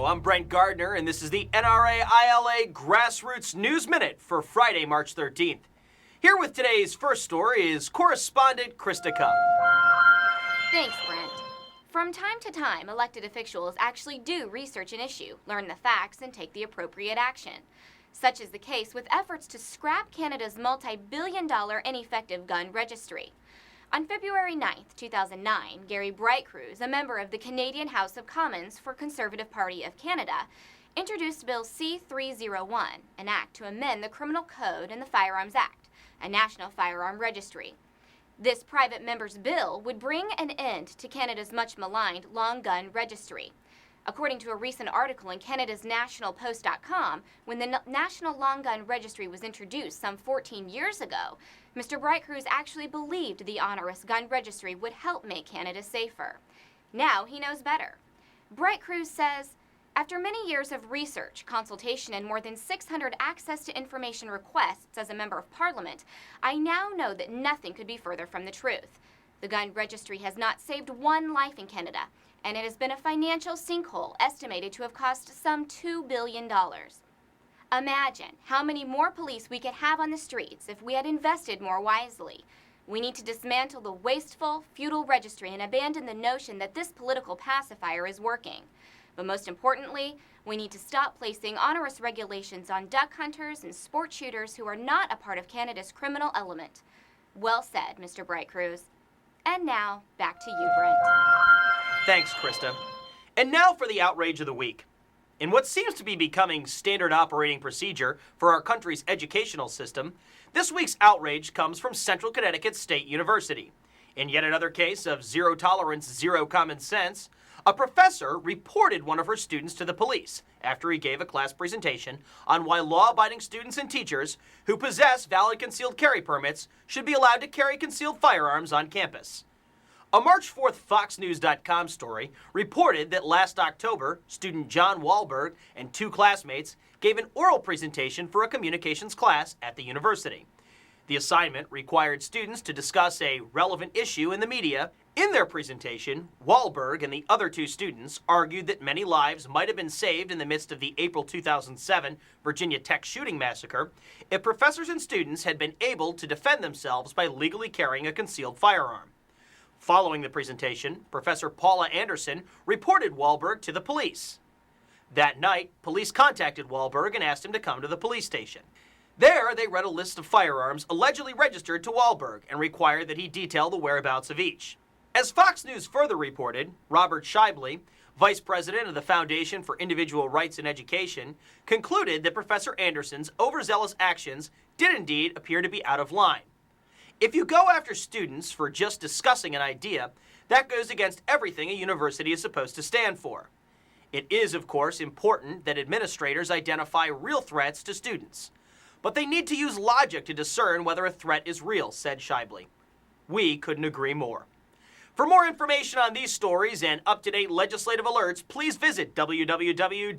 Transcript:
I'm Brent Gardner, and this is the NRA-ILA Grassroots News Minute for Friday, March 13th. Here with today's first story is correspondent Krista Cup. Thanks, Brent. From time to time, elected officials actually do research an issue, learn the facts, and take the appropriate action. Such is the case with efforts to scrap Canada's multi-billion-dollar ineffective gun registry. On February 9, 2009, Gary Brightcrews, a member of the Canadian House of Commons for Conservative Party of Canada, introduced Bill C-301, an act to amend the Criminal Code and the Firearms Act, a national firearm registry. This private member's bill would bring an end to Canada's much-maligned long gun registry. According to a recent article in Canada's nationalpost.com, when the National Long Gun Registry was introduced some 14 years ago, Mr. Brightcrews actually believed the onerous gun registry would help make Canada safer. Now he knows better. Brightcrews says, after many years of research, consultation, and more than 600 access to information requests as a member of Parliament, I now know that nothing could be further from the truth. The gun registry has not saved one life in Canada, and it has been a financial sinkhole estimated to have cost some $2 billion. Imagine how many more police we could have on the streets if we had invested more wisely. We need to dismantle the wasteful, futile registry and abandon the notion that this political pacifier is working. But most importantly, we need to stop placing onerous regulations on duck hunters and sport shooters who are not a part of Canada's criminal element. Well said, Mr. Brightcrews. And now, back to you, Brent. Thanks, Krista. And now for the outrage of the week. In what seems to be becoming standard operating procedure for our country's educational system, this week's outrage comes from Central Connecticut State University. In yet another case of zero tolerance, zero common sense, a professor reported one of her students to the police after he gave a class presentation on why law-abiding students and teachers who possess valid concealed carry permits should be allowed to carry concealed firearms on campus. A March 4th FoxNews.com story reported that last October, student John Wahlberg and two classmates gave an oral presentation for a communications class at the university. The assignment required students to discuss a relevant issue in the media. In their presentation, Wahlberg and the other two students argued that many lives might have been saved in the midst of the April 2007 Virginia Tech shooting massacre if professors and students had been able to defend themselves by legally carrying a concealed firearm. Following the presentation, Professor Paula Anderson reported Wahlberg to the police. That night, police contacted Wahlberg and asked him to come to the police station. There, they read a list of firearms allegedly registered to Wahlberg and required that he detail the whereabouts of each. As Fox News further reported, Robert Shively, vice president of the Foundation for Individual Rights in Education, concluded that Professor Anderson's overzealous actions did indeed appear to be out of line. If you go after students for just discussing an idea, that goes against everything a university is supposed to stand for. It is, of course, important that administrators identify real threats to students. But they need to use logic to discern whether a threat is real, said Shively. We couldn't agree more. For more information on these stories and up-to-date legislative alerts, please visit www.nraila.org.